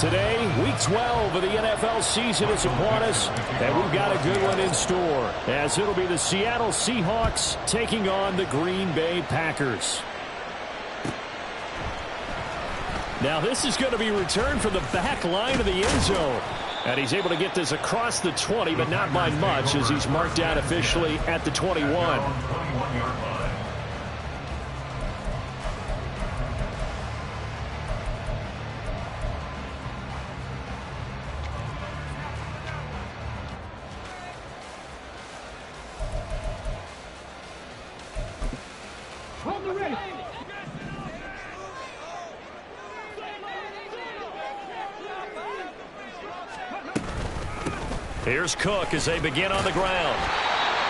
Today, Week 12 of the NFL season is upon us, and we've got a good one in store, as it'll be the Seattle Seahawks taking on the Green Bay Packers. Now, this is going to be returned from the back line of the end zone. And he's able to get this across the 20, but not by much, as he's marked down officially at the 21. Here's Cook as they begin on the ground.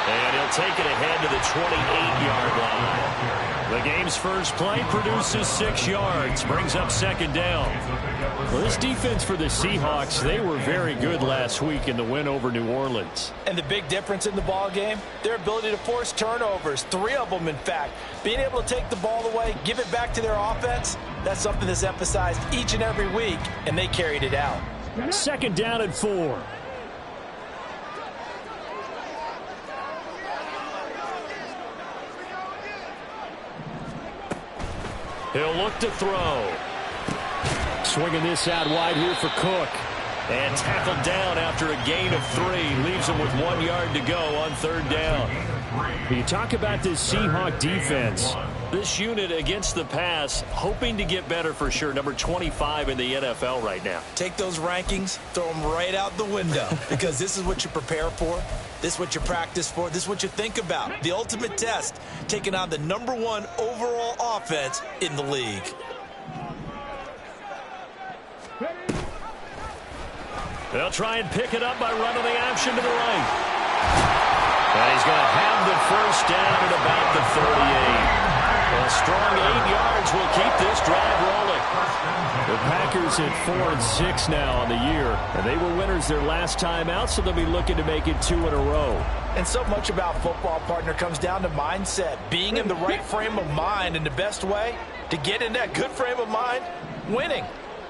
And he'll take it ahead to the 28-yard line. The game's first play produces 6 yards, brings up second down. Well, this defense for the Seahawks, they were very good last week in the win over New Orleans. And the big difference in the ball game, their ability to force turnovers, 3 of them in fact. Being able to take the ball away, give it back to their offense, that's something that's emphasized each and every week, and they carried it out. Second down and 4. He'll look to throw. Swinging this out wide here for Cook. And tackled down after a gain of 3. Leaves him with 1 yard to go on third down. You talk about this Seahawk defense. This unit against the pass, hoping to get better for sure. Number 25 in the NFL right now. Take those rankings, throw them right out the window. Because this is what you prepare for. This is what you practice for. This is what you think about. The ultimate test, taking on the #1 overall offense in the league. They'll try and pick it up by running the action to the right. And he's going to have the first down at about the 38. A strong 8 yards will keep this drive rolling. The Packers at 4-6 now on the year. And they were winners their last time out, so they'll be looking to make it 2 in a row. And so much about football, partner, comes down to mindset. Being in the right frame of mind, and the best way to get in that good frame of mind, winning.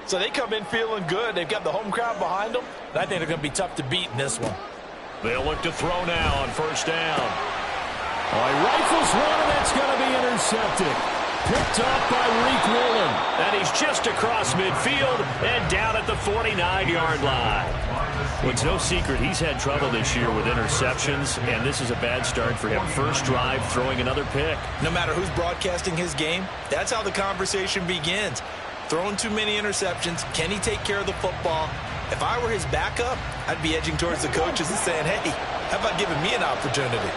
So they come in feeling good. They've got the home crowd behind them. And I think they're going to be tough to beat in this one. They'll look to throw now on first down. He rifles one, and it's going to be intercepted. Picked up by Reek Woolen. And he's just across midfield and down at the 49-yard line. Well, it's no secret he's had trouble this year with interceptions, and this is a bad start for him. First drive, throwing another pick. No matter who's broadcasting his game, that's how the conversation begins. Throwing too many interceptions. Can he take care of the football? If I were his backup, I'd be edging towards the coaches and saying, hey, how about giving me an opportunity?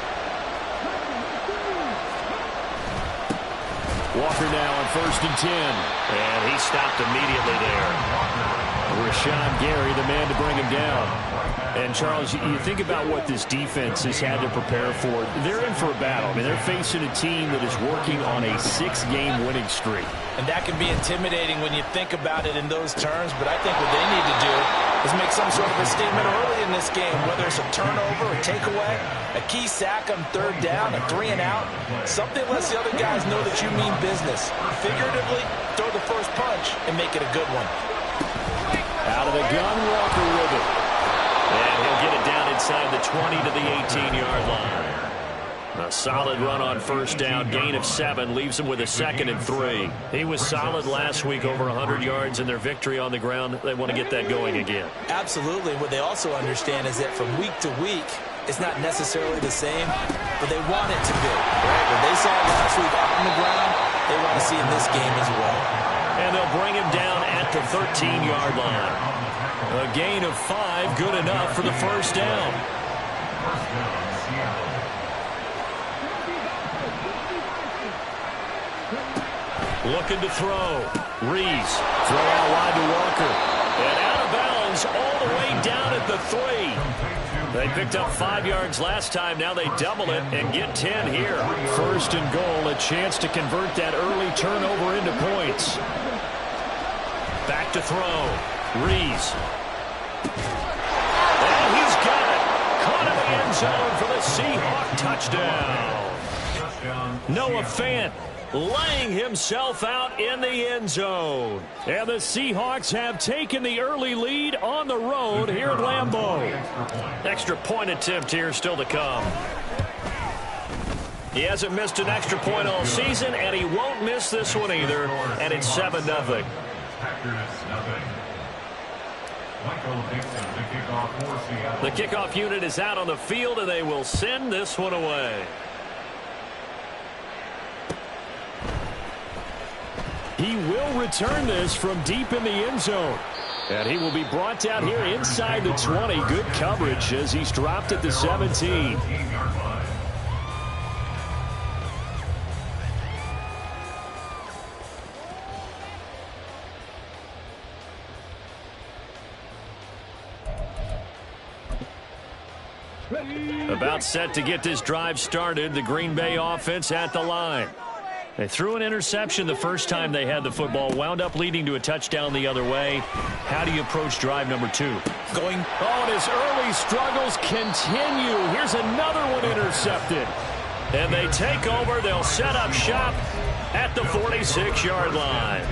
Walker now on 1st and 10. And he stopped immediately there. Rashawn Gary, the man to bring him down. And, Charles, you think about what this defense has had to prepare for. They're in for a battle. I mean, they're facing a team that is working on a 6-game winning streak. And that can be intimidating when you think about it in those terms. But I think what they need to do is make some sort of a statement early in this game, whether it's a turnover, a takeaway, a key sack on third down, a 3-and-out. Something lets the other guys know that you mean business. Figuratively, throw the first punch and make it a good one. Out of the gun, Walker with it. And he'll get it down inside the 20 to the 18-yard line. A solid run on first down, gain of 7, leaves him with a 2nd and 3. He was solid last week, over 100 yards in their victory on the ground. They want to get that going again. Absolutely. What they also understand is that from week to week, it's not necessarily the same, but they want it to be. Right? What they saw last week on the ground, they want to see in this game as well. And they'll bring him down at the 13-yard line. A gain of 5, good enough for the first down. Looking to throw. Reese. Throw out wide to Walker. And out of bounds all the way down at the 3. They picked up 5 yards last time. Now they double it and get 10 here. First and goal, a chance to convert that early turnover into points. Back to throw. Reese. And he's got it. Caught in the end zone for the Seahawk touchdown. Noah Fant laying himself out in the end zone. And the Seahawks have taken the early lead on the road here at Lambeau. Extra point attempt here still to come. He hasn't missed an extra point all season, and he won't miss this one either. And it's 7-0. The kickoff unit is out on the field, and they will send this one away. He will return this from deep in the end zone. And he will be brought down here inside the 20. Good coverage as he's dropped at the 17. About set to get this drive started. The Green Bay offense at the line. They threw an interception the first time they had the football, wound up leading to a touchdown the other way. How do you approach drive number 2? And his early struggles continue. Here's another one intercepted. And they take over. They'll set up shop at the 46-yard line.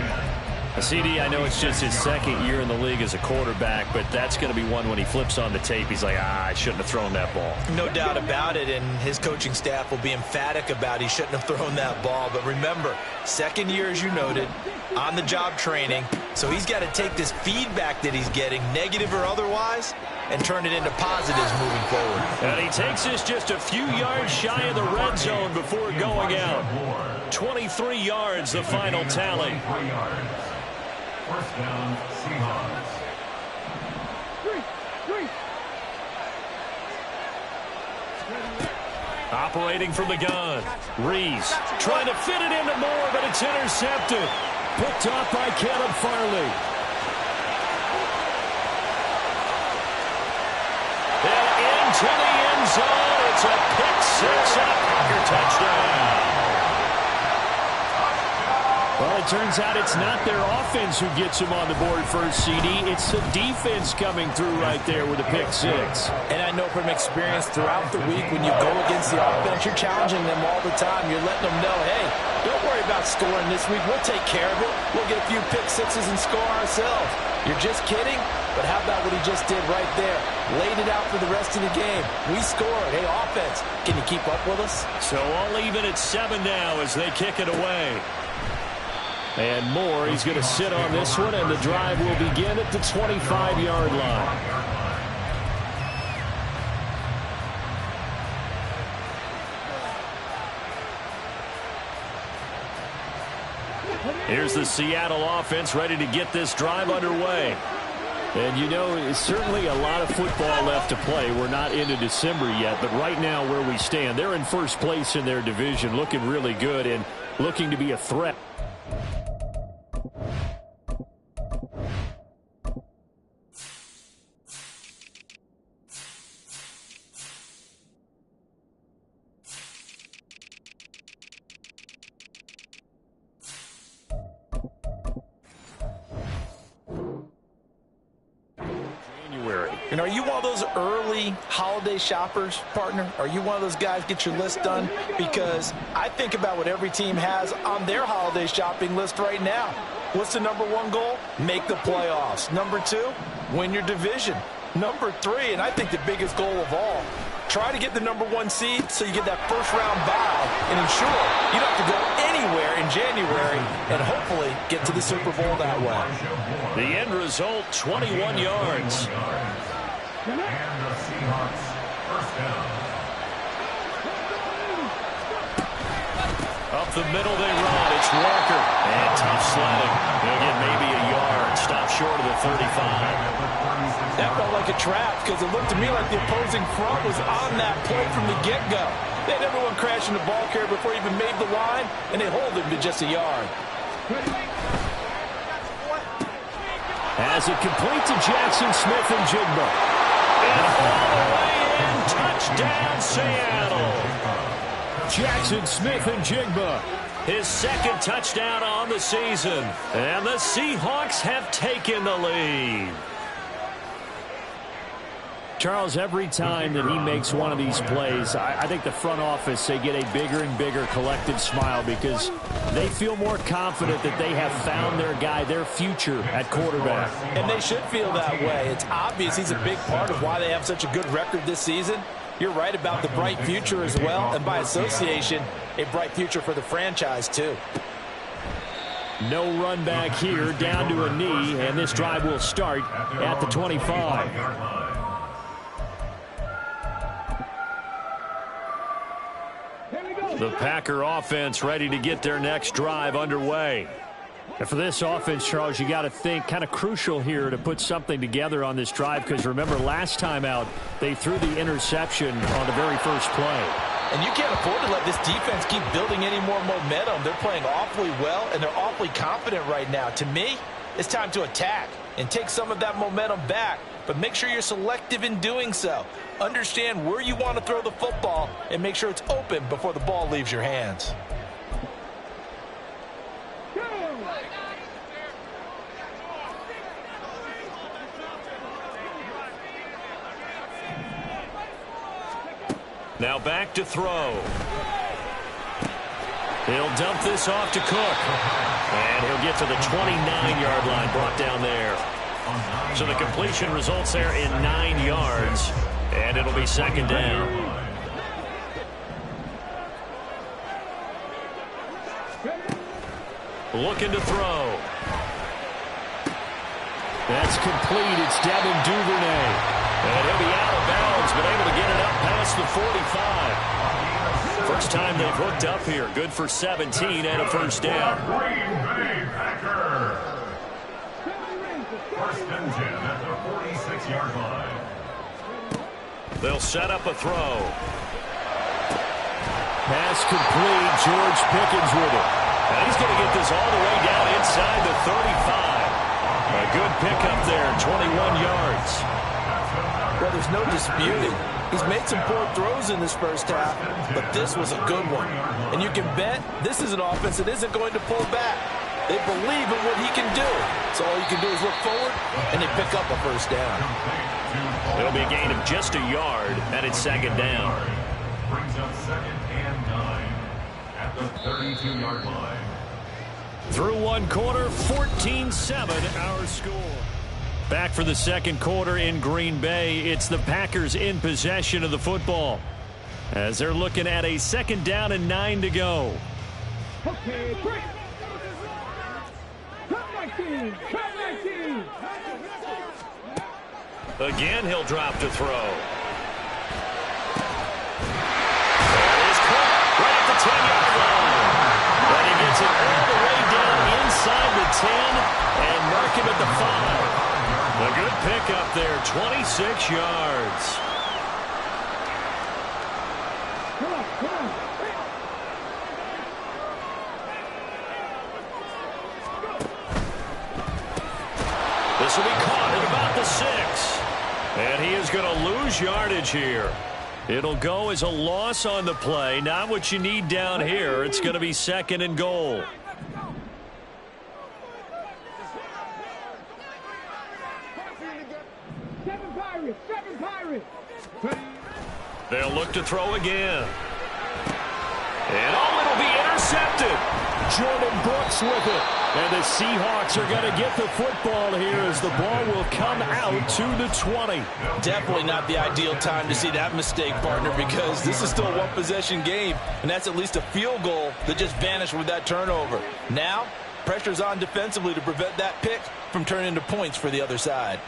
CD, I know it's just his second year in the league as a quarterback, but that's going to be one when he flips on the tape. He's like, I shouldn't have thrown that ball. No doubt about it, and his coaching staff will be emphatic about he shouldn't have thrown that ball. But remember, second year, as you noted, on-the-job training, so he's got to take this feedback that he's getting, negative or otherwise, and turn it into positives moving forward. And he takes this just a few yards shy of the red zone before going out. 23 yards, the final tally. First down, Seahawks. Operating from the gun. Rees trying to fit it into Moore, but it's intercepted. Picked off by Caleb Farley. And into the end zone. It's a pick-6 and a Packer touchdown. Well, it turns out it's not their offense who gets them on the board first, CD. It's the defense coming through right there with a pick-6. And I know from experience throughout the week, when you go against the offense, you're challenging them all the time. You're letting them know, hey, don't worry about scoring this week. We'll take care of it. We'll get a few pick-6s and score ourselves. You're just kidding? But how about what he just did right there? Laid it out for the rest of the game. We scored. Hey, offense, can you keep up with us? So all even at 7 now as they kick it away. And Moore, he's going to sit on this one, and the drive will begin at the 25-yard line. Here's the Seattle offense ready to get this drive underway. And, you know, it's certainly a lot of football left to play. We're not into December yet, but right now where we stand, they're in first place in their division, looking really good and looking to be a threat. And are you one of those early holiday shoppers, partner? Are you one of those guys get your list done? Because I think about what every team has on their holiday shopping list right now. What's the #1 goal? Make the playoffs. #2, win your division. #3, and I think the biggest goal of all, try to get the #1 seed so you get that first-round bye and ensure you don't have to go anywhere in January and hopefully get to the Super Bowl that way. The end result, 21 yards. And the Seahawks first down. Up the middle they run. It's Walker. And tough sledding. They'll get maybe a yard. Stop short of the 35. That felt like a trap because it looked to me like the opposing front was on that play from the get-go. They had everyone crashing the ball carrier before he even made the line, and they hold him to just a yard. As it complete to Jackson Smith and Jigba. And all the way in, touchdown Seattle. Jackson Smith and Jigba. His second touchdown on the season. And the Seahawks have taken the lead. Charles, every time that he makes one of these plays, I think the front office, they get a bigger and bigger collective smile because they feel more confident that they have found their guy, their future at quarterback. And they should feel that way. It's obvious he's a big part of why they have such a good record this season. You're right about the bright future as well, and by association, a bright future for the franchise too. No run back here, down to a knee, and this drive will start at the 25. The Packer offense ready to get their next drive underway. And for this offense, Charles, you got to think kind of crucial here to put something together on this drive because remember last time out, they threw the interception on the very first play. And you can't afford to let this defense keep building any more momentum. They're playing awfully well, and they're awfully confident right now. To me, it's time to attack and take some of that momentum back, but make sure you're selective in doing so. Understand where you want to throw the football and make sure it's open before the ball leaves your hands. Now back to throw. He'll dump this off to Cook. And he'll get to the 29-yard line, brought down there. So the completion results there in 9 yards. And it'll be second down. Looking to throw. That's complete. It's Devin Duvernay. And he'll be out of bounds, but able to get it up past the 45. First time they've hooked up here. Good for 17 and a first down. Green Bay Packers. First and 10 at the 46-yard line. They'll set up a throw. Pass complete. George Pickens with it. And he's going to get this all the way down inside the 35. A good pickup there, 21 yards. Well, there's no disputing. He's made some poor throws in this first half, but this was a good one. And you can bet this is an offense that isn't going to pull back. They believe in what he can do. So all you can do is look forward, and they pick up a first down. It'll be a gain of just a yard, and it's second down. Brings up second and 9 at the 32-yard line. Through one quarter, 14-7 our score. Back for the second quarter in Green Bay. It's the Packers in possession of the football as they're looking at a second down and 9 to go. Okay, break. Top 19. Top 19. Again, he'll drop to throw. That is caught right at the 10-yard line. But he gets it all the way down inside the 10 and mark him at the 5. A good pickup there, 26 yards. Come on, come on. This will be caught at about the 6. And he is going to lose yardage here. It'll go as a loss on the play. Not what you need down here. It's going to be second and goal. Seven Pirates. They'll look to throw again. And it'll be intercepted. Jordan Brooks with it. And the Seahawks are going to get the football here as the ball will come out to the 20. Definitely not the ideal time to see that mistake, partner, because this is still a one-possession game, and that's at least a field goal that just vanished with that turnover. Now, pressure's on defensively to prevent that pick from turning into points for the other side.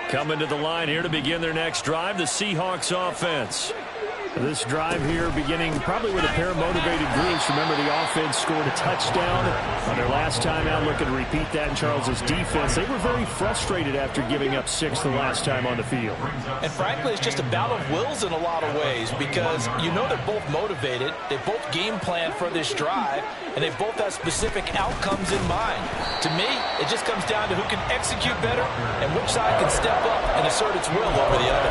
Coming to the line here to begin their next drive, the Seahawks offense. This drive here beginning probably with a pair of motivated groups. Remember, the offense scored a touchdown on their last time out. Looking to repeat that in Charles's defense. They were very frustrated after giving up 6 the last time on the field. And frankly, it's just a battle of wills in a lot of ways because you know they're both motivated. They both game plan for this drive, and they both have specific outcomes in mind. To me, it just comes down to who can execute better and which side can step up and assert its will over the other.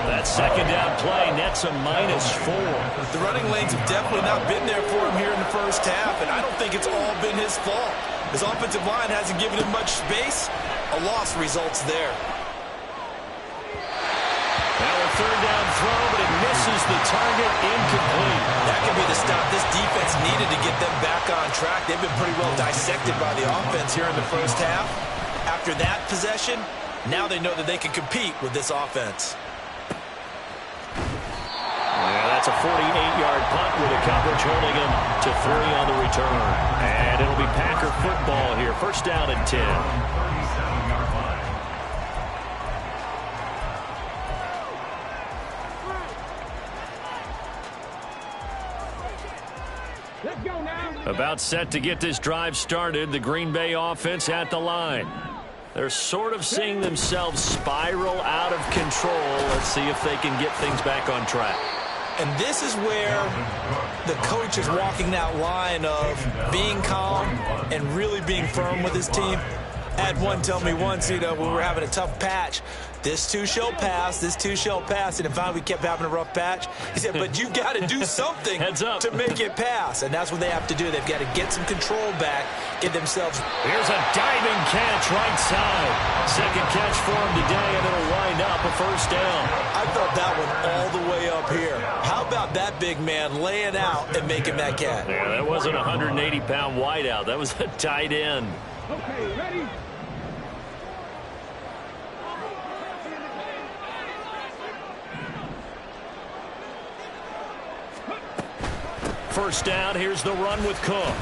That second down play nets a -4. The running lanes have definitely not been there for him here in the first half, and I don't think it's all been his fault. His offensive line hasn't given him much space. A loss results there. Now a third down throw, but it misses the target, incomplete. That could be the stop this defense needed to get them back on track. They've been pretty well dissected by the offense here in the first half. After that possession, now they know that they can compete with this offense. Yeah, that's a 48-yard punt with a coverage holding him to 3 on the return. And it'll be Packer football here. First down and 10. 37-yard line. Let's go now. About set to get this drive started. The Green Bay offense at the line. They're sort of seeing themselves spiral out of control. Let's see if they can get things back on track. And this is where the coach is walking that line of being calm and really being firm with his team. I had one tell me once, when we were having a tough patch, this too shall pass, this too shall pass. And if finally we kept having a rough patch, he said, but you've got to do something Heads up. to make it pass. And that's what they have to do. They've got to get some control back, get themselves. Here's a diving catch right side. Second catch for him today, and it'll wind up a first down. I felt that one all the way up here. How about that big man laying out and making that catch? Yeah, that wasn't a 180-pound wideout. That was a tight end. Okay, ready? First down, here's the run with Cook.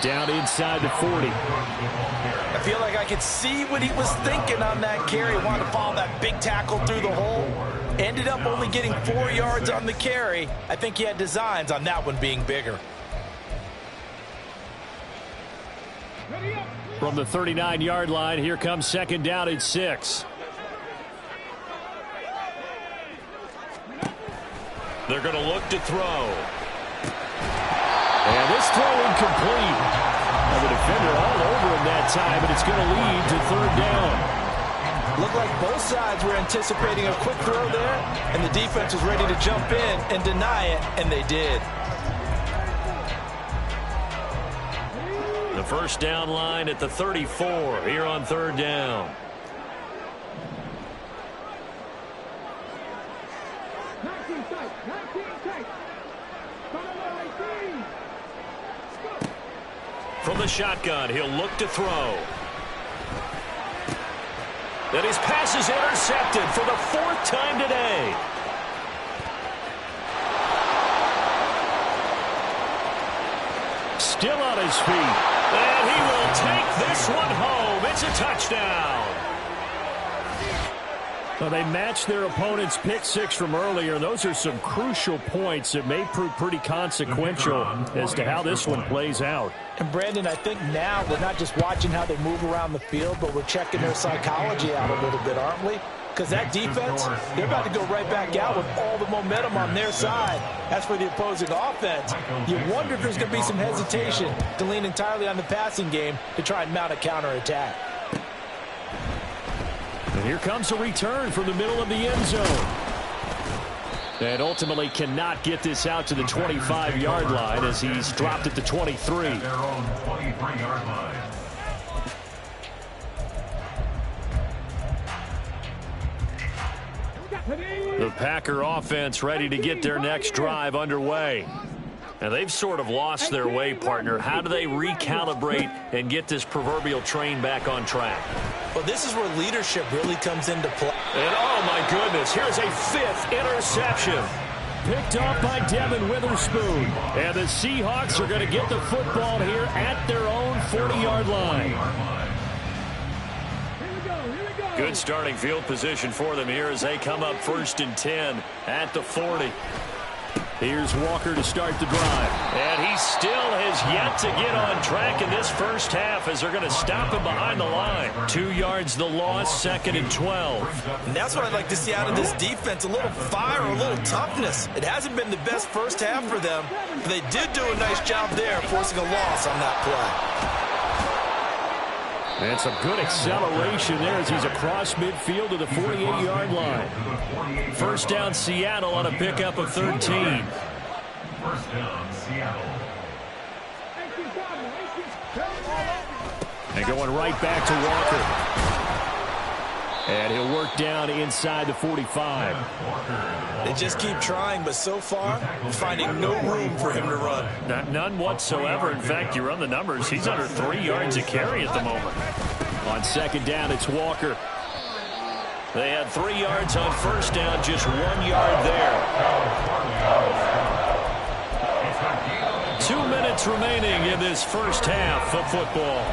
Down inside the 40. I feel like I could see what he was thinking on that carry. Wanted to follow that big tackle through the hole. Ended up only getting 4 yards on the carry. I think he had designs on that one being bigger. Ready up. From the 39-yard line, here comes second down at 6. They're going to look to throw. And this throw incomplete. And the defender all over him that time, but it's going to lead to third down. Looked like both sides were anticipating a quick throw there, and the defense was ready to jump in and deny it, and they did. The first down line at the 34 here on third down. 19 tight, 19 tight. From the shotgun, he'll look to throw. And his pass is intercepted for the 4th time today. Still on his feet. And he will take this one home. It's a touchdown. Well, they matched their opponent's pick 6 from earlier. Those are some crucial points that may prove pretty consequential as to how this one plays out. And, Brandon, I think now we're not just watching how they move around the field, but we're checking their psychology out a little bit, aren't we? Because that defense, they're about to go right back out with all the momentum on their side. As for the opposing offense, you wonder if there's going to be some hesitation to lean entirely on the passing game to try and mount a counterattack. And here comes a return from the middle of the end zone. And ultimately cannot get this out to the 25-yard line as he's dropped at the 23. At their own 23-yard line. The Packer offense ready to get their next drive underway. And they've sort of lost their way, partner. How do they recalibrate and get this proverbial train back on track? Well, this is where leadership really comes into play. And oh my goodness, here's a 5th interception. Picked off by Devin Witherspoon. And the Seahawks are going to get the football here at their own 40-yard line. Good starting field position for them here as they come up 1st and 10 at the 40. Here's Walker to start the drive. And he still has yet to get on track in this first half as they're going to stop him behind the line. 2 yards the loss, 2nd and 12. And that's what I'd like to see out of this defense, a little fire, a little toughness. It hasn't been the best first half for them, but they did do a nice job there forcing a loss on that play. And some good acceleration there as he's across midfield to the 48-yard line. First down, Seattle on a pickup of 13. First down, Seattle. And going right back to Walker. And he'll work down inside the 45. They just keep trying, but so far, we're finding no room for him to run. None whatsoever. In fact, you run the numbers. He's under 3 yards a carry at the moment. On second down, it's Walker. They had 3 yards on first down, just 1 yard there. 2 minutes remaining in this first half of football.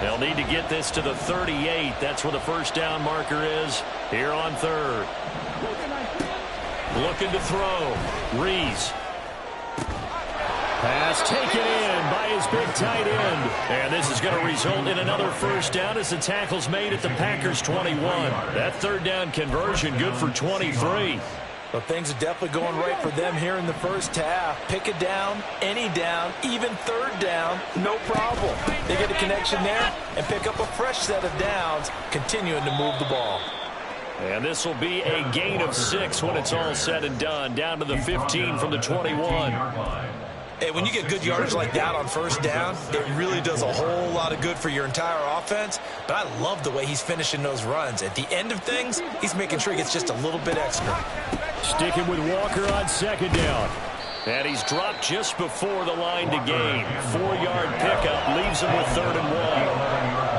They'll need to get this to the 38. That's where the first down marker is here on third. Looking to throw. Rees. Pass taken in by his big tight end. And this is going to result in another first down as the tackle's made at the Packers' 21. That third down conversion good for 23. Well, things are definitely going right for them here in the first half. Pick a down, any down, even third down, no problem. They get a connection there and pick up a fresh set of downs, continuing to move the ball. And this will be a gain of 6 when it's all said and done, down to the 15 from the 21. Hey, when you get good yardage like that on first down, it really does a whole lot of good for your entire offense. But I love the way he's finishing those runs. At the end of things, he's making sure he gets just a little bit extra. Sticking with Walker on second down. And he's dropped just before the line to gain. 4-yard pickup leaves him with 3rd and 1.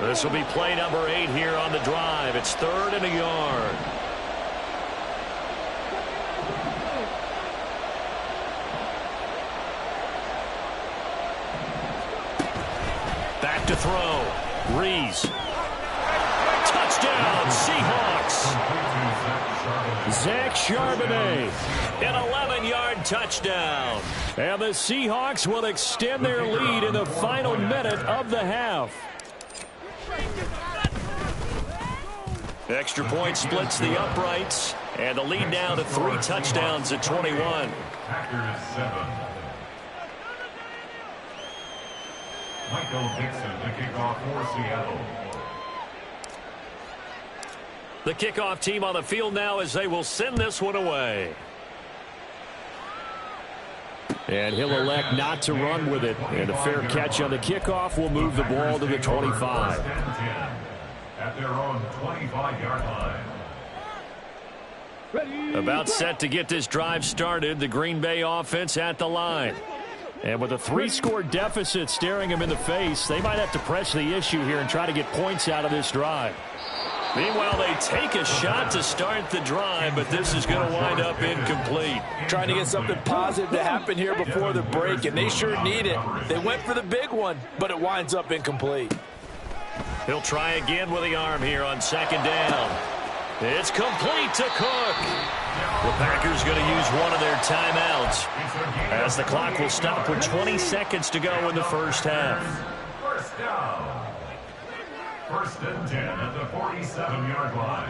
This will be play number 8 here on the drive. It's 3rd and a yard. Back to throw. Rees. Touchdown, Seahawks. Zach Charbonnet, an 11-yard touchdown. And the Seahawks will extend their lead in the final minute of the half. Extra point splits the uprights, and the lead now to 3 touchdowns at 21. Packers 7. Michael Dixon to kick off for Seattle. The kickoff team on the field now as they will send this one away. And he'll elect not to run with it. And a fair catch on the kickoff will move the ball to the 25. At their own 25-yard line. About set to get this drive started. The Green Bay offense at the line. And with a 3-score deficit staring them in the face, they might have to press the issue here and try to get points out of this drive. Meanwhile, they take a shot to start the drive, but this is going to wind up incomplete. Trying to get something positive to happen here before the break, and they sure need it. They went for the big one, but it winds up incomplete. He'll try again with the arm here on second down. It's complete to Cook. The Packers going to use one of their timeouts as the clock will stop with 20 seconds to go in the first half. First down. 1st and 10 at the 47-yard line.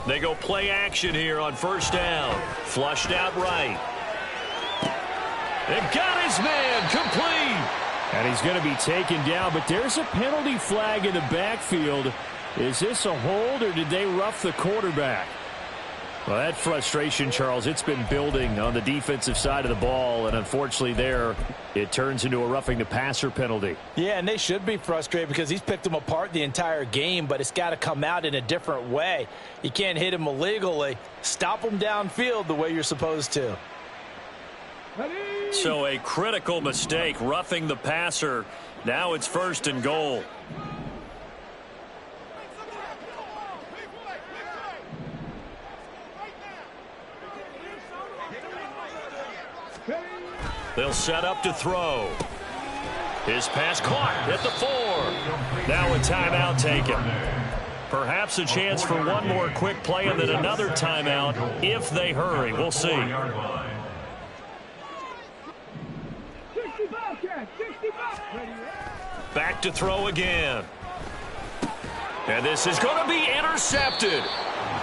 They go play action here on first down. Flushed out right. And got his man complete. And he's going to be taken down, but there's a penalty flag in the backfield. Is this a hold, or did they rough the quarterback? Well, that frustration, Charles, it's been building on the defensive side of the ball, and unfortunately there, it turns into a roughing the passer penalty. Yeah, and they should be frustrated because he's picked them apart the entire game, but it's got to come out in a different way. You can't hit him illegally. Stop him downfield the way you're supposed to. So a critical mistake, roughing the passer. Now it's 1st and goal. They'll set up to throw. His pass caught at the 4. Now a timeout taken. Perhaps a chance for one more quick play and then another timeout if they hurry. We'll see. Yeah, 60 bucks. Ready, Back to throw again. And this is going to be intercepted.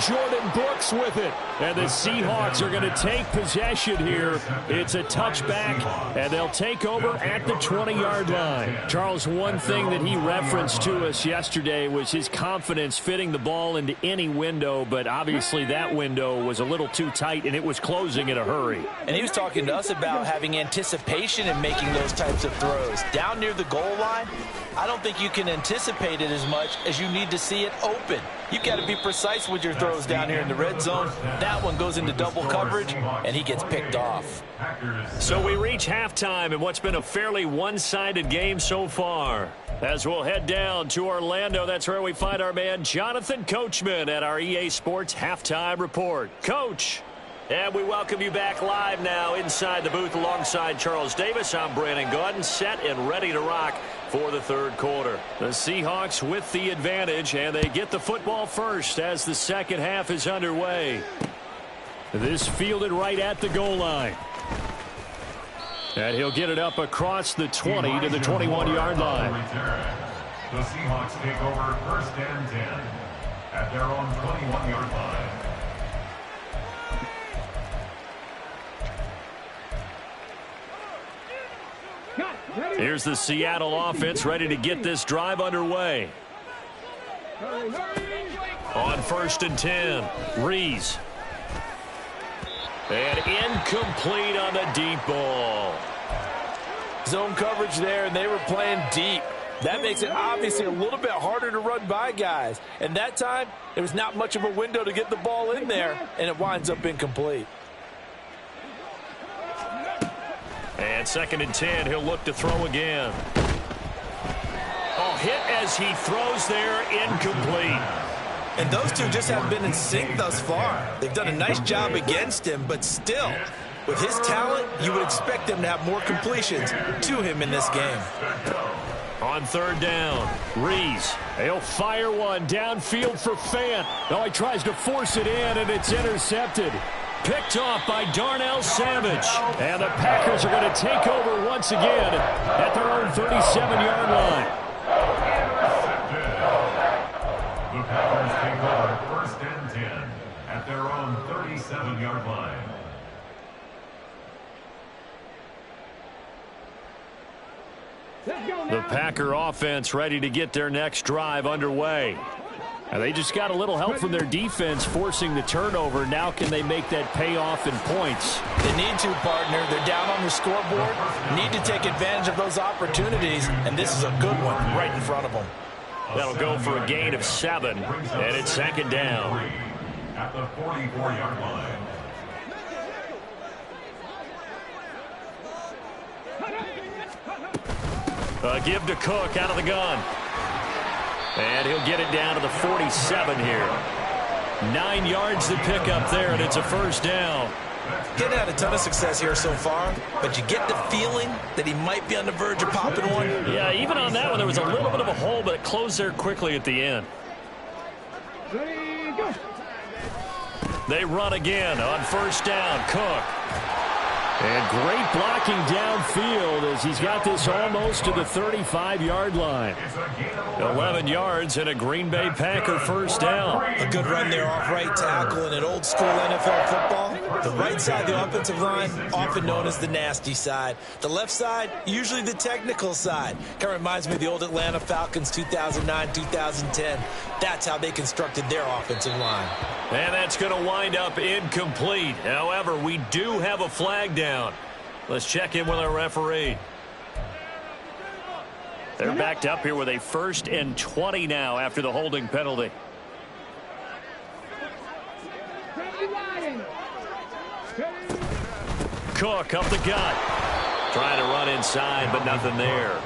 Jordan Brooks with it. And the Seahawks are going to take possession here. It's a touchback, and they'll take over at the 20-yard line. Charles, one thing that he referenced to us yesterday was his confidence fitting the ball into any window, but obviously that window was a little too tight, and it was closing in a hurry. And he was talking to us about having anticipation in making those types of throws. Down near the goal line, I don't think you can anticipate it as much as you need to see it open. You've got to be precise with your throws down here in the red zone. That one goes into double coverage, and he gets picked off. So we reach halftime in what's been a fairly one-sided game so far. As we'll head down to Orlando, that's where we find our man Jonathan Coachman at our EA Sports Halftime Report. Coach. And we welcome you back live now inside the booth alongside Charles Davis. I'm Brandon Gaudin, set and ready to rock for the third quarter. The Seahawks with the advantage, and they get the football first as the second half is underway. This fielded right at the goal line. And he'll get it up across the 20 to the 21-yard line. The Seahawks take over first and 10 at their own 21-yard line. Here's the Seattle offense ready to get this drive underway. On first and 10, Rees. And incomplete on the deep ball. Zone coverage there, and they were playing deep. That makes it obviously a little bit harder to run by guys. And that time, there was not much of a window to get the ball in there, and it winds up incomplete. And second and 10, he'll look to throw again. Oh, hit as he throws there, incomplete. And those two just haven't been in sync thus far. They've done a nice job against him, but still, with his talent, you would expect them to have more completions to him in this game. On third down, Rees. He'll fire one downfield for Fant. Oh, he tries to force it in, and it's intercepted. Picked off by Darnell Savage. And the Packers are going to take over once again at their own 37-yard line. The Packers take over first and 10 at their own 37-yard line. The Packer offense ready to get their next drive underway. And they just got a little help from their defense forcing the turnover. Now can they make that pay off in points? They need to, partner. They're down on the scoreboard. Need to take advantage of those opportunities, and this is a good one right in front of them. That'll go for a gain of 7, and it's second down. At the 44-yard line. Give to Cook out of the gun. And he'll get it down to the 47 here. 9 yards to pick up there, and it's a first down. Getting had a ton of success here so far, but you get the feeling that he might be on the verge of popping one. Yeah, even on that one, there was a little bit of a hole, but it closed there quickly at the end. Ready, go. They run again on first down. Cook. And great blocking downfield as he's got this almost to the 35-yard line. 11 yards and a Green Bay Packer first down. A good run there off right tackle in an old-school NFL football. The right side of the offensive line, often known as the nasty side. The left side, usually the technical side. Kind of reminds me of the old Atlanta Falcons 2009-2010. That's how they constructed their offensive line. And that's going to wind up incomplete. However, we do have a flag down. Let's check in with our referee. They're backed up here with a 1st and 20 now after the holding penalty. Cook up the gut. Trying to run inside, but nothing there.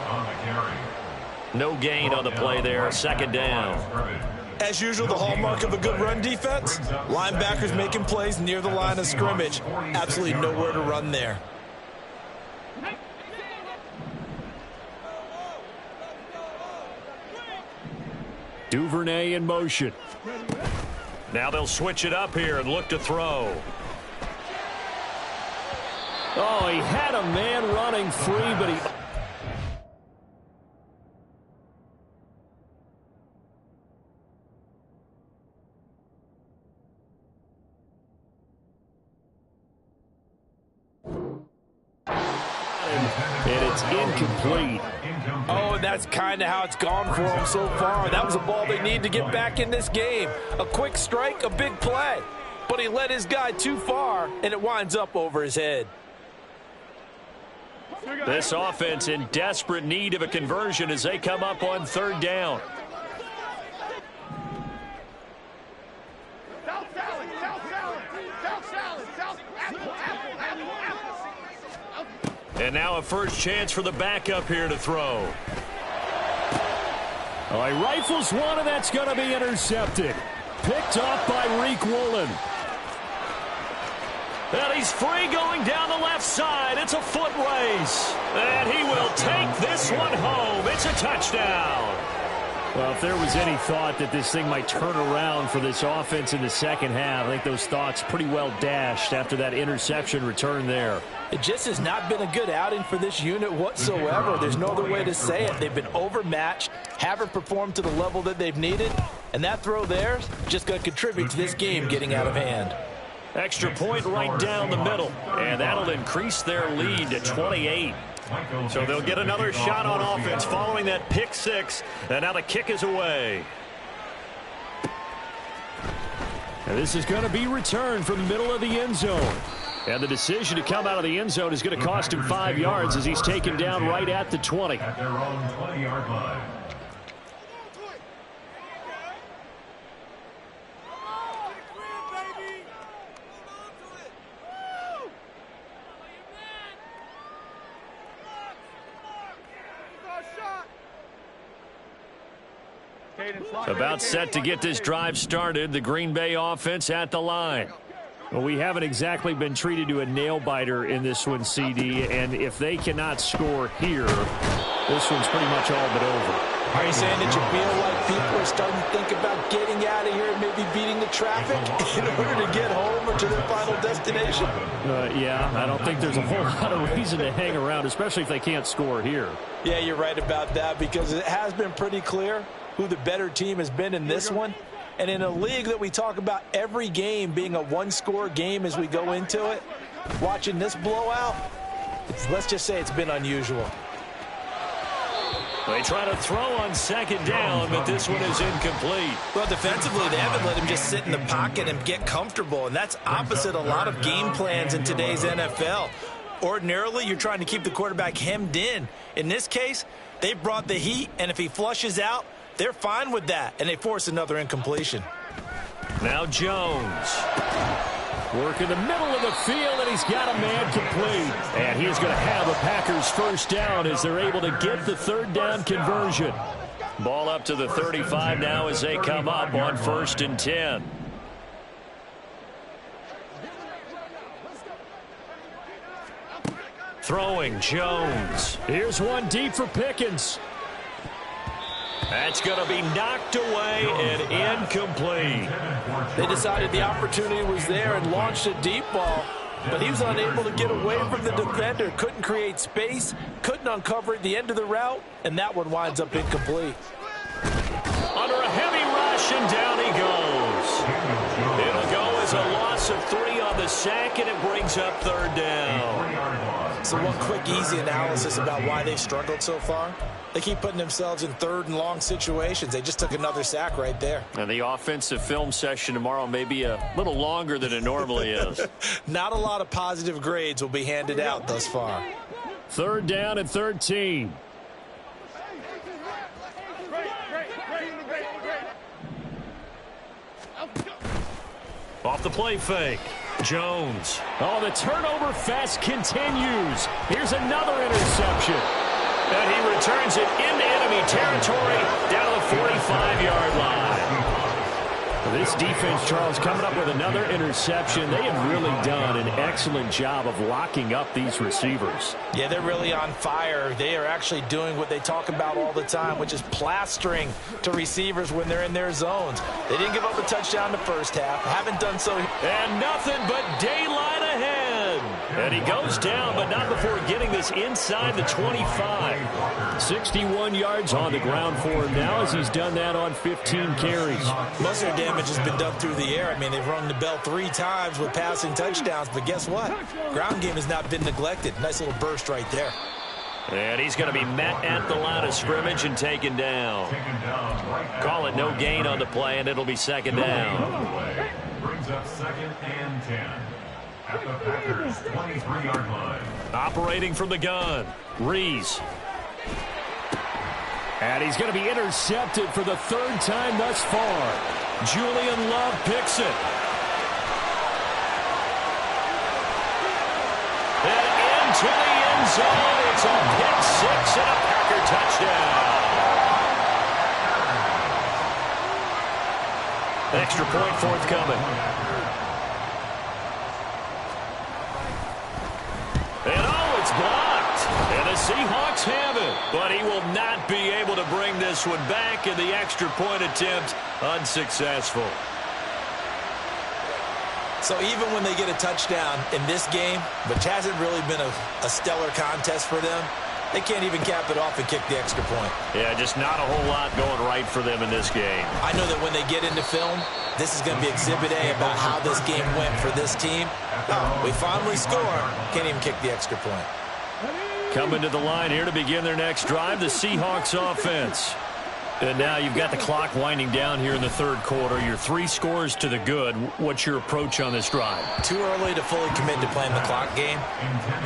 No gain on the play there. Second down. As usual, the hallmark of a good run defense, linebackers making plays near the line of scrimmage. Absolutely nowhere to run there. Duvernay in motion. Now they'll switch it up here and look to throw. Oh, he had a man running free, but and it's incomplete. Oh, and that's kind of how it's gone for them so far. That was a ball they need to get back in this game. A quick strike, a big play. But he led his guy too far, and it winds up over his head. This offense in desperate need of a conversion as they come up on third down. And now a first chance for the backup here to throw. All right, rifles one, and that's going to be intercepted. Picked off by Reek Woolen. And he's free going down the left side. It's a foot race. And he will take this one home. It's a touchdown. Well, if there was any thought that this thing might turn around for this offense in the second half, I think those thoughts pretty well dashed after that interception return there. It just has not been a good outing for this unit whatsoever. There's no other way to say it. They've been overmatched, haven't performed to the level that they've needed, and that throw there is just going to contribute to this game getting out of hand. Extra point right down the middle, and that'll increase their lead to 28. So they'll get another shot on offense following that pick six, and now the kick is away. And this is going to be returned from the middle of the end zone. And the decision to come out of the end zone is going to cost him 5 yards as he's taken down right at the 20. At their own 20-yard line. About set to get this drive started. The Green Bay offense at the line. Well, we haven't exactly been treated to a nail-biter in this one, CD, and if they cannot score here, this one's pretty much all but over. Are you saying that you feel like people are starting to think about getting out of here and maybe beating the traffic in order to get home or to their final destination? Yeah, I don't think there's a whole lot of reason to hang around, especially if they can't score here. Yeah, you're right about that because it has been pretty clear who the better team has been in this one. And in a league that we talk about every game being a one-score game as we go into it, watching this blowout, let's just say it's been unusual. They try to throw on second down, but this one is incomplete. Well, defensively, they haven't let him just sit in the pocket and get comfortable, and that's opposite a lot of game plans in today's NFL. Ordinarily, you're trying to keep the quarterback hemmed in. In this case, they brought the heat, and if he flushes out, they're fine with that, and they force another incompletion. Now Jones. Work in the middle of the field, and he's got a man complete. And he's going to have a Packers first down as they're able to get the third down conversion. Ball up to the 35 now as they come up on 1st and 10. Throwing Jones. Here's one deep for Pickens. That's going to be knocked away and incomplete. They decided the opportunity was there and launched a deep ball, but he was unable to get away from the defender, couldn't create space, couldn't uncover at the end of the route, and that one winds up incomplete. Under a heavy rush, and down he goes. It'll go as a loss of 3 on the sack, and it brings up third down. So one quick, easy analysis about why they struggled so far. They keep putting themselves in third and long situations. They just took another sack right there. And the offensive film session tomorrow may be a little longer than it normally is. Not a lot of positive grades will be handed out thus far. Third down and 13. Off the play fake. Jones. Oh, the turnover fest continues. Here's another interception. And he returns it into enemy territory down to the 45-yard line. This defense, Charles, coming up with another interception. They have really done an excellent job of locking up these receivers. Yeah, they're really on fire. They are actually doing what they talk about all the time, which is plastering to receivers when they're in their zones. They didn't give up a touchdown in the first half. Haven't done so. And nothing but daylight ahead. And he goes down, but not before getting this inside the 25. 61 yards on the ground for him now as he's done that on 15 carries. Most of their damage has been done through the air. I mean, they've rung the bell 3 times with passing touchdowns, but guess what? Ground game has not been neglected. Nice little burst right there. And he's going to be met at the line of scrimmage and taken down. Call it no gain on the play, and it'll be second down. Brings up 2nd and 10 at the Packers' 23-yard line. Operating from the gun, Rees. And he's going to be intercepted for the 3rd time thus far. Julian Love picks it. And into the end zone. It's a pick 6 and a Packer touchdown. Extra point forthcoming. And oh, it's blocked. And the Seahawks have it. But he will not be able to bring this one back, and the extra point attempt unsuccessful. So even when they get a touchdown in this game, which hasn't really been a stellar contest for them, they can't even cap it off and kick the extra point. Yeah, just not a whole lot going right for them in this game. I know that when they get into film, this is going to be Exhibit A about how this game went for this team. Oh, we finally score. Can't even kick the extra point. Coming to the line here to begin their next drive, the Seahawks offense. And now you've got the clock winding down here in the 3rd quarter. Your 3 scores to the good. What's your approach on this drive? Too early to fully commit to playing the clock game.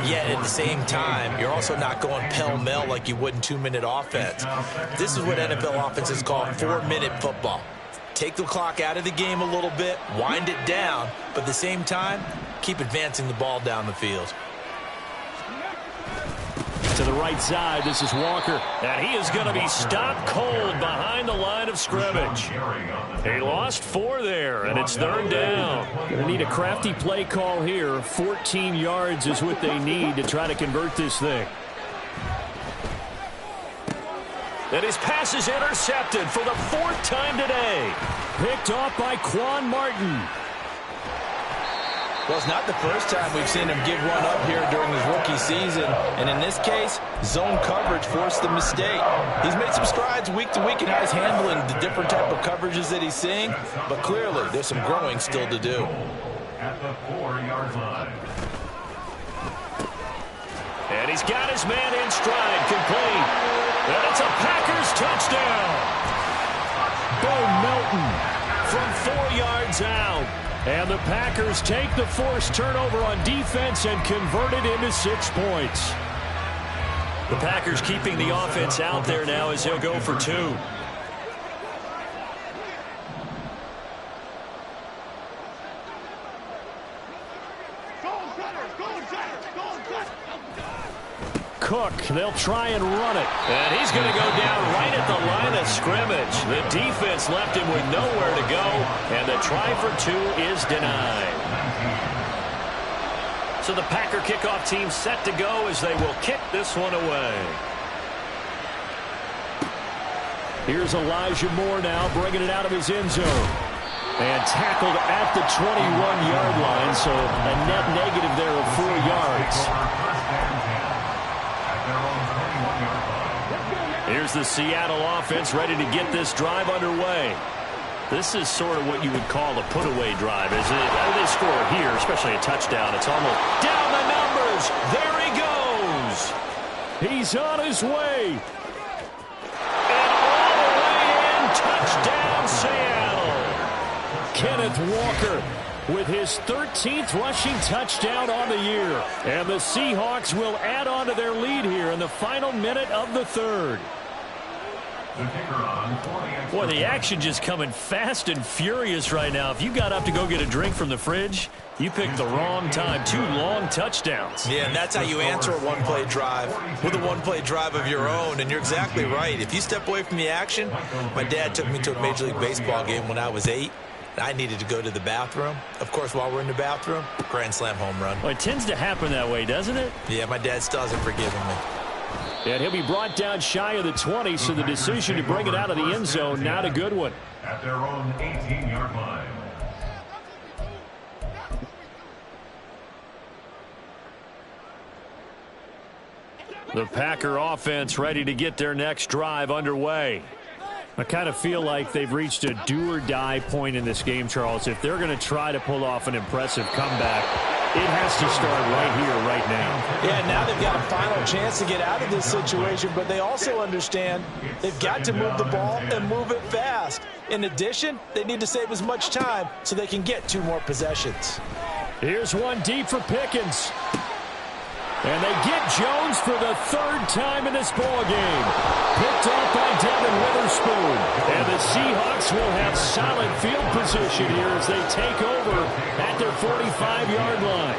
Yet at the same time, you're also not going pell-mell like you would in 2-minute offense. This is what NFL offenses call 4-minute football. Take the clock out of the game a little bit, wind it down, but at the same time, keep advancing the ball down the field. To the right side, this is Walker. And he is going to be stopped cold behind the line of scrimmage. He lost 4 there, and it's 3rd down. Going to need a crafty play call here. 14 yards is what they need to try to convert this thing. And his pass is intercepted for the 4th time today. Picked off by Quan Martin. Well, it's not the first time we've seen him give one up here during his rookie season. And in this case, zone coverage forced the mistake. He's made some strides week to week in how he's handling the different type of coverages that he's seeing. But clearly, there's some growing still to do. At the 4-yard line. And he's got his man in stride, complete. And it's a Packers touchdown. Bo Melton From 4 yards out. And the Packers take the forced turnover on defense and convert it into 6 points. The Packers keeping the offense out there now as he'll go for 2. Cook, they'll try and run it. And he's going to go down right at the line of scrimmage. The defense left him with nowhere to go, and the try for 2 is denied. So the Packer kickoff team set to go as they will kick this one away. Here's Elijah Moore now bringing it out of his end zone. And tackled at the 21-yard line, so a net negative there of 4 yards. Here's the Seattle offense ready to get this drive underway. This is sort of what you would call a put-away drive, isn't it? They score here, especially a touchdown. It's almost down the numbers. There he goes. He's on his way. And all the way in, touchdown Seattle. Kenneth Walker with his 13th rushing touchdown on the year. And the Seahawks will add on to their lead here in the final minute of the 3rd. Boy, the action just coming fast and furious right now. If you got up to go get a drink from the fridge, you picked the wrong time. 2 long touchdowns. Yeah, and that's how you answer a one-play drive with a one-play drive of your own. And you're exactly right. If you step away from the action, my dad took me to a Major League Baseball game when I was 8. I needed to go to the bathroom. Of course, while we're in the bathroom, grand slam home run. Well, it tends to happen that way, doesn't it? Yeah, my dad still hasn't forgiven me. And he'll be brought down shy of the 20, so the decision to bring it out of the end zone, not a good one. At their own 18-yard line. The Packer offense ready to get their next drive underway. I kind of feel like they've reached a do-or-die point in this game, Charles. If they're going to try to pull off an impressive comeback, it has to start right here, right now. Yeah, now they've got a final chance to get out of this situation, but they also understand they've got to move the ball and move it fast. In addition, they need to save as much time so they can get 2 more possessions. Here's one deep for Pickens. And they get Jones for the 3rd time in this ball game. Picked off by Devin Witherspoon. And the Seahawks will have solid field position here as they take over at their 45-yard line.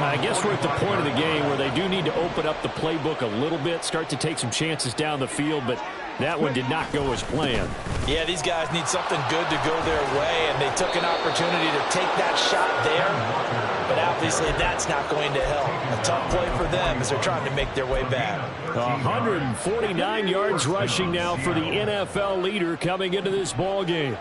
I guess we're at the point of the game where they do need to open up the playbook a little bit, start to take some chances down the field, but that one did not go as planned. Yeah, these guys need something good to go their way, and they took an opportunity to take that shot there. But obviously that's not going to help. A tough play for them as they're trying to make their way back. 149 yards rushing now for the NFL leader coming into this ball game.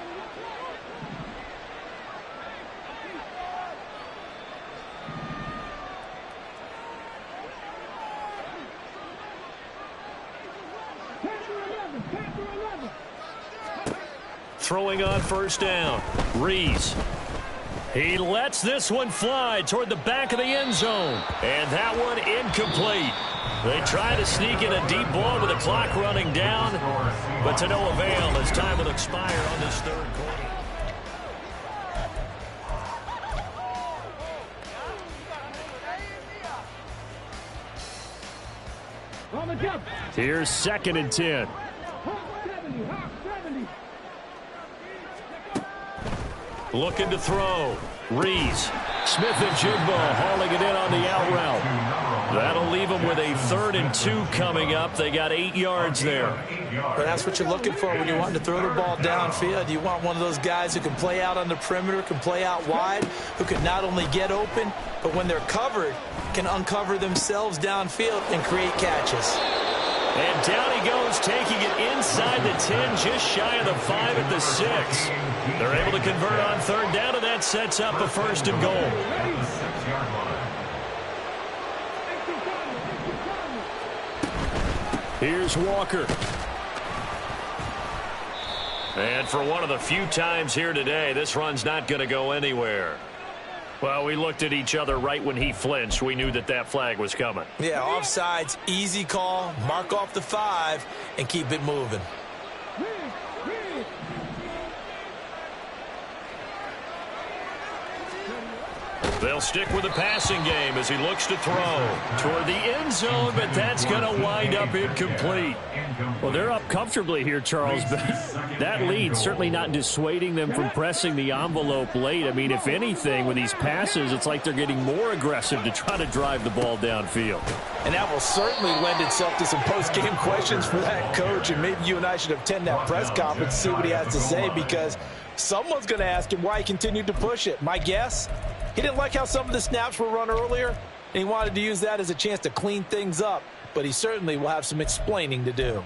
Throwing on first down. Rees. He lets this one fly toward the back of the end zone. And that one incomplete. They try to sneak in a deep ball with the clock running down, but to no avail as time will expire on this 3rd quarter. Here's 2nd and 10. Looking to throw. Rees. Smith and Jigba hauling it in on the out route. That'll leave them with a 3rd and 2 coming up. They got 8 yards there. But that's what you're looking for when you're wanting to throw the ball downfield. You want one of those guys who can play out on the perimeter, can play out wide, who can not only get open, but when they're covered, can uncover themselves downfield and create catches. And down he goes, taking it inside the 10, just shy of the 5 at the 6. They're able to convert on 3rd down, and that sets up a 1st and goal. Here's Walker. And for one of the few times here today, this run's not going to go anywhere. Well, we looked at each other right when he flinched. We knew that that flag was coming. Yeah, offsides, easy call, mark off the 5, and keep it moving. They'll stick with the passing game as he looks to throw toward the end zone, but that's going to wind up incomplete. Well, they're up comfortably here, Charles, but that lead certainly not dissuading them from pressing the envelope late. I mean, if anything, with these passes, it's like they're getting more aggressive to try to drive the ball downfield. And that will certainly lend itself to some post-game questions for that coach, and maybe you and I should attend that press conference to see what he has to say, because someone's going to ask him why he continued to push it. My guess? He didn't like how some of the snaps were run earlier, and he wanted to use that as a chance to clean things up. But he certainly will have some explaining to do.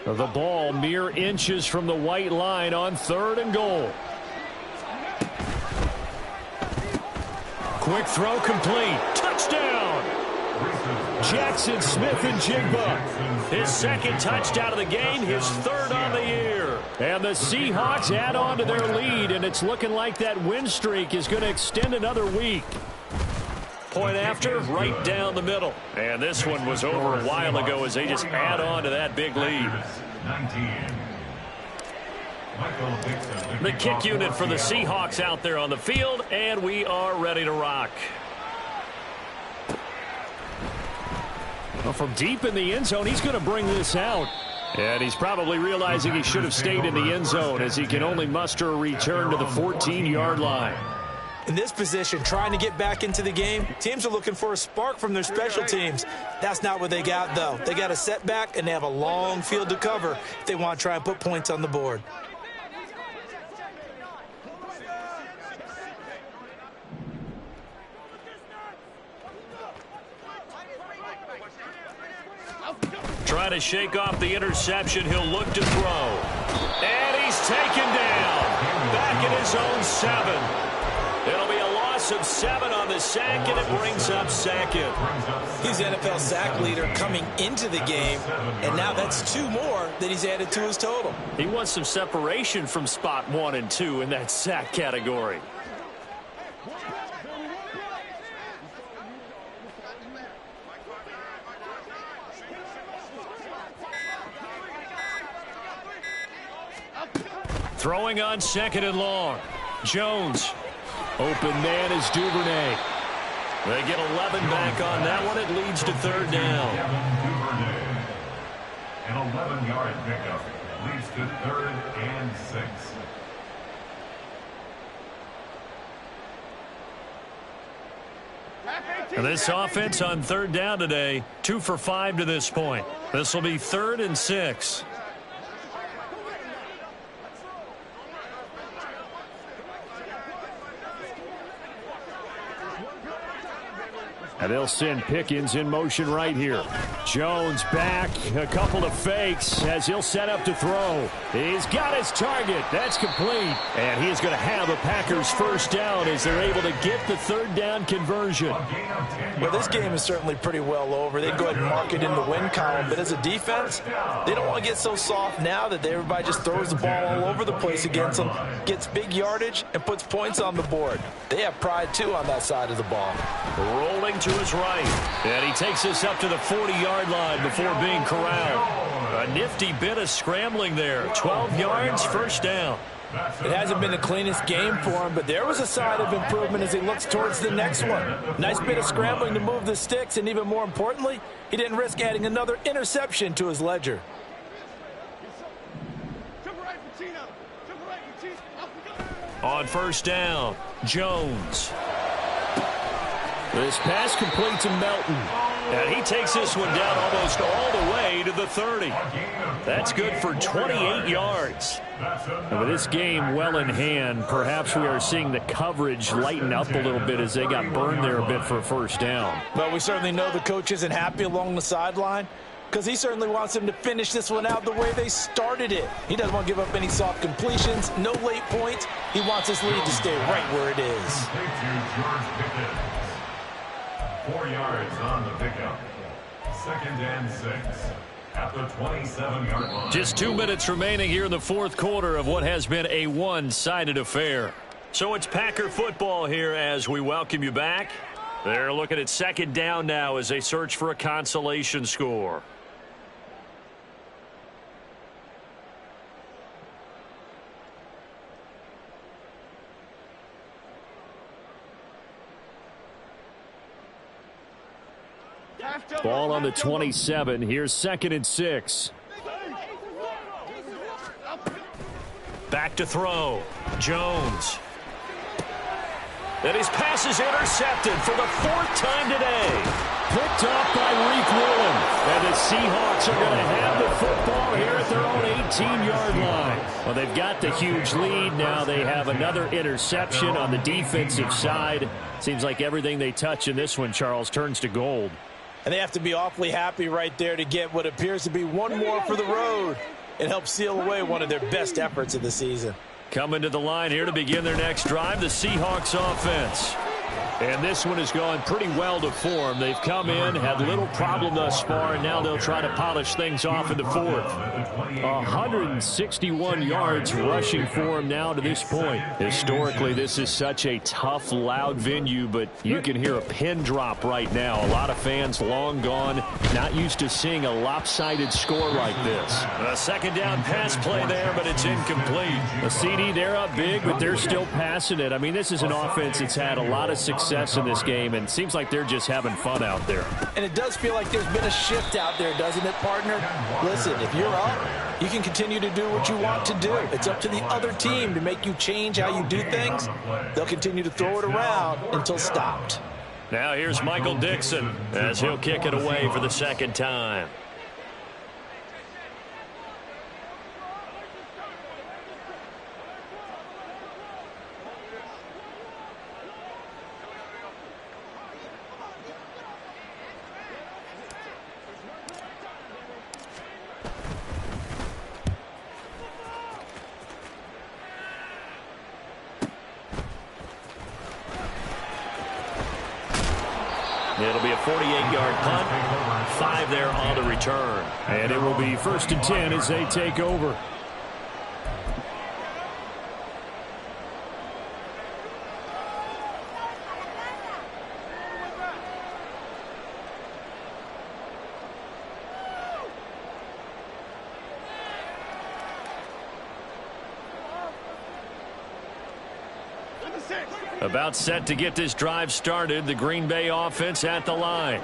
The ball mere inches from the white line on 3rd and goal. Quick throw complete. Touchdown! Jackson Smith and Jigba. His 2nd touchdown of the game, his 3rd on the year. And the Seahawks add on to their lead, and it's looking like that win streak is going to extend another week. Point after, right down the middle. And this one was over a while ago as they just add on to that big lead. The kick unit for the Seahawks out there on the field, and we are ready to rock. Well, from deep in the end zone, he's going to bring this out. And he's probably realizing he should have stayed in the end zone as he can only muster a return to the 14-yard line. In this position, trying to get back into the game, teams are looking for a spark from their special teams. That's not what they got, though. They got a setback, and they have a long field to cover if they want to try and put points on the board. Try to to shake off the interception. He'll look to throw. And he's taken down. Back at his own 7. It'll be a loss of 7 on the sack, and it brings up second. He's NFL sack leader coming into the game, and now that's 2 more that he's added to his total. He wants some separation from spot 1 and 2 in that sack category. Throwing on 2nd and long. Jones. Open man is Duvernay. They get 11 back on that one. It leads to 3rd down. An 11-yard pickup leads to 3rd and 6. And this offense on 3rd down today, 2 for 5 to this point. This will be 3rd and 6. And they'll send Pickens in motion right here. Jones back, a couple of fakes as he'll set up to throw. He's got his target. That's complete. And he is going to have a Packers 1st down as they're able to get the 3rd down conversion. Well, this game is certainly pretty well over. They'd go ahead and mark it in the win column. But as a defense, they don't want to get so soft now that everybody just throws the ball all over the place against them, gets big yardage, and puts points on the board. They have pride, too, on that side of the ball. Rolling to his right. And he takes us up to the 40-yard line before being corralled. A nifty bit of scrambling there. 12 yards, 1st down. It hasn't been the cleanest game for him, but there was a sign of improvement as he looks towards the next one. Nice bit of scrambling to move the sticks, and even more importantly, he didn't risk adding another interception to his ledger. On 1st down, Jones. This pass complete to Melton. And he takes this one down almost all the way to the 30. That's good for 28 yards. And with this game well in hand, perhaps we are seeing the coverage lighten up a little bit as they got burned there a bit for a 1st down. Well, we certainly know the coach isn't happy along the sideline because he certainly wants them to finish this one out the way they started it. He doesn't want to give up any soft completions, no late points. He wants his lead to stay right where it is. 4 yards on the pickup. 2nd and 6 at the 27-yard line. Just 2 minutes remaining here in the 4th quarter of what has been a one-sided affair. So it's Packer football here as we welcome you back. They're looking at 2nd down now as they search for a consolation score. Ball on the 27. Here's 2nd and 6. Back to throw. Jones. And his pass is intercepted for the 4th time today. Picked off by Reek Woolen. And the Seahawks are going to have the football here at their own 18-yard line. Well, they've got the huge lead. Now they have another interception on the defensive side. Seems like everything they touch in this one, Charles, turns to gold. And they have to be awfully happy right there to get what appears to be one more for the road and help seal away one of their best efforts of the season. Coming to the line here to begin their next drive, the Seahawks offense. And this one has gone pretty well to form. They've come in, had little problem thus far, and now they'll try to polish things off in the 4th. 161 yards rushing for him now to this point. Historically, this is such a tough, loud venue, but you can hear a pin drop right now. A lot of fans long gone, not used to seeing a lopsided score like this. A 2nd down pass play there, but it's incomplete. The CD, they're up big, but they're still passing it. I mean, this is an offense that's had a lot of success in this game, and it seems like they're just having fun out there. And it does feel like there's been a shift out there, doesn't it, partner? Listen, if you're up, you can continue to do what you want to do. It's up to the other team to make you change how you do things. They'll continue to throw it around until stopped. Now here's Michael Dixon as he'll kick it away for the 2nd time. It'll be a 48-yard punt, 5 there on the return. And it will be 1st and 10 as they take over. About set to get this drive started, the Green Bay offense at the line.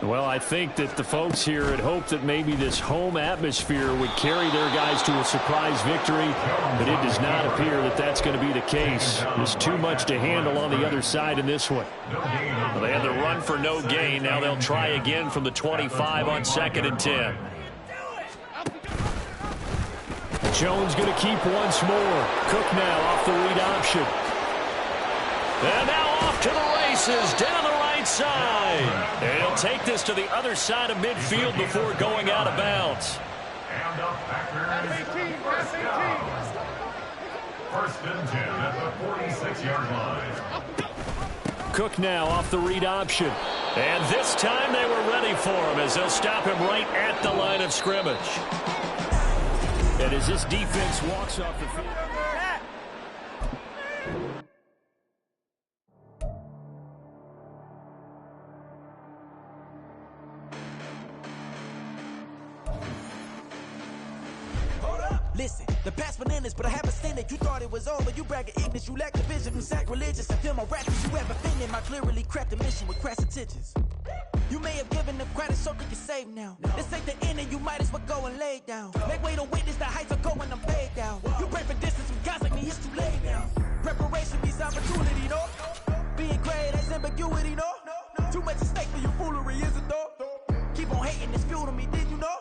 Well, I think that the folks here had hoped that maybe this home atmosphere would carry their guys to a surprise victory, but it does not appear that that's going to be the case. There's too much to handle on the other side in this one. Well, they had the run for no gain. Now they'll try again from the 25 on 2nd and 10. Jones going to keep once more. Cook now off the read option. And now off to the races down the right side. And he'll take this to the other side of midfield before going out of bounds. And up Packers, first down. 1st and 10 at the 46-yard line. Cook now off the read option. And this time they were ready for him as they'll stop him right at the line of scrimmage. And as this defense walks off the field. Listen, the past bananas, but I haven't seen it. You thought it was over. You bragging ignorance. You lack the vision. You sacrilegious. I feel my rap. You ever offended my clearly cracked the mission with crass intentions. You may have given them credit so they can save now. This ain't the end and you might as well go and lay down. Make way to witness the heights are going, I'm paid down. You pray for distance with guys like me, it's too late now. Preparation means opportunity, no? Being great has ambiguity, no? Too much at stake for your foolery, is it though? Keep on hating, it's fuel to me, did you know?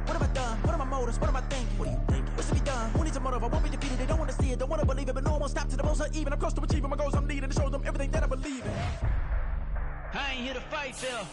What have I done? What are my motives? What am I thinking? What are you thinking? What's to be done? Who needs a motive? I won't be defeated. They don't want to see it, don't want to believe it, but no one won't stop to the most uneven. I'm close to achieving my goals I'm needing to show them everything that I believe in. I ain't here to fight, Phil.